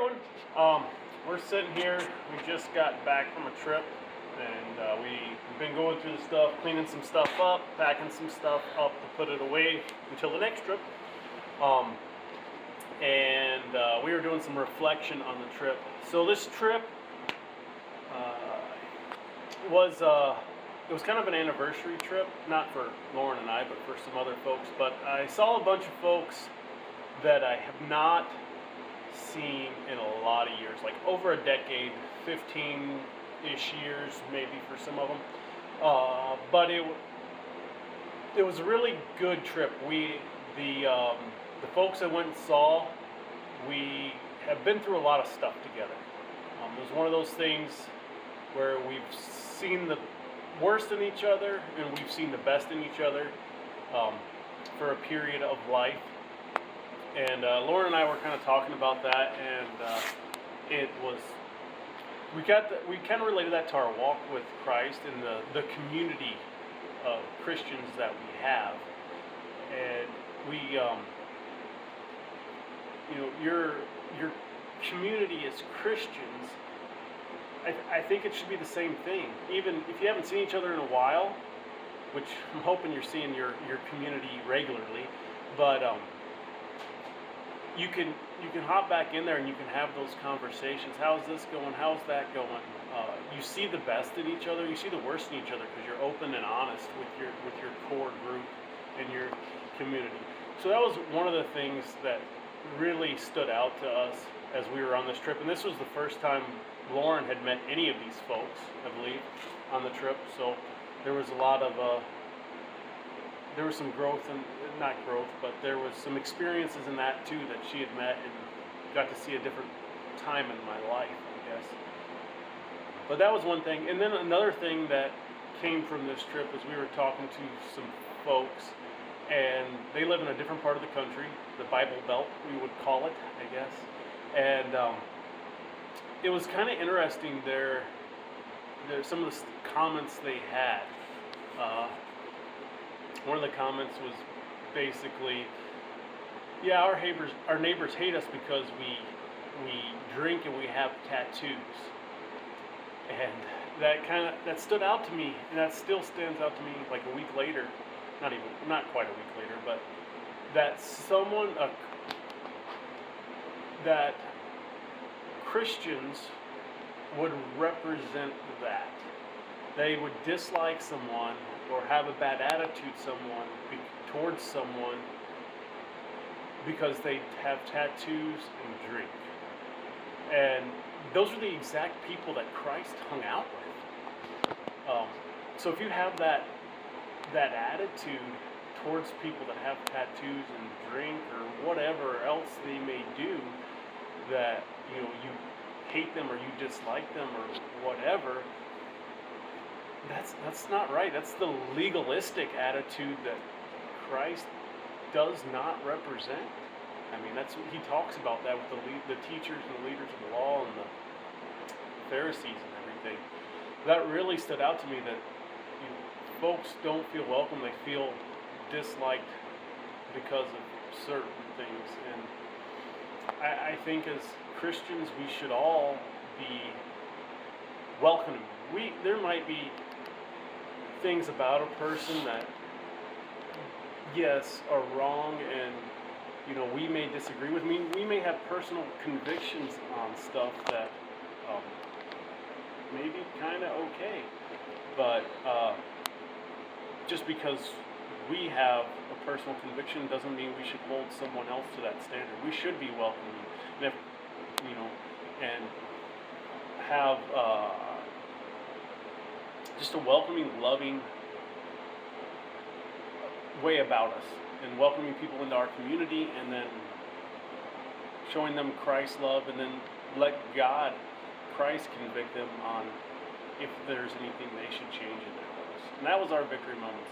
everyone. We're sitting here. We just got back from a trip, and we've been going through the stuff, cleaning some stuff up, packing some stuff up to put it away until the next trip. We were doing some reflection on the trip. So this trip was it was kind of an anniversary trip, not for Lauren and I, but for some other folks. But I saw a bunch of folks that I have not seen in a lot of years, like over a decade, 15-ish years maybe for some of them. But it was a really good trip. The folks I went and saw, we have been through a lot of stuff together. It was one of those things where we've seen the worst in each other and we've seen the best in each other for a period of life. And Lauren and I were kind of talking about that, and we kind of related that to our walk with Christ and the community of Christians that we have. And we, your community as Christians, I think it should be the same thing. Even if you haven't seen each other in a while, which I'm hoping you're seeing your community regularly, but you can hop back in there and you can have those conversations. How's this going? How's that going? You see the best in each other. You see the worst in each other because you're open and honest with your core group and your community. So that was one of the things that really stood out to us as we were on this trip. And this was the first time Lauren had met any of these folks, I believe, on the trip. So there was a lot of there was some growth, and not growth, but there was some experiences in that too that she had met and got to see a different time in my life, I guess. But that was one thing. And then another thing that came from this trip is we were talking to some folks, and they live in a different part of the country, the Bible Belt, we would call it, I guess. And it was kind of interesting some of the comments they had. One of the comments was basically, yeah, our neighbors hate us because we drink and we have tattoos. And that stood out to me, and that still stands out to me like a week later, not quite a week later, but that that Christians would represent that. They would dislike someone or have a bad attitude towards someone because they have tattoos and drink. And those are the exact people that Christ hung out with. So if you have that attitude towards people that have tattoos and drink or whatever else they may do, that you hate them or you dislike them or whatever, that's not right. That's the legalistic attitude that Christ does not represent. I mean, that's what he talks about, that with the teachers and the leaders of the law and the Pharisees and everything. That really stood out to me, that folks don't feel welcome. They feel disliked because of certain things. And I think as Christians, we should all be welcoming. There might be things about a person that, yes, are wrong, and we may disagree with. We may have personal convictions on stuff that may be kind of okay, but just because we have a personal conviction doesn't mean we should hold someone else to that standard. We should be welcoming, and have just a welcoming, loving way about us, and welcoming people into our community, and then showing them Christ's love, and then let Christ convict them on if there's anything they should change in their lives. And that was our victory moments.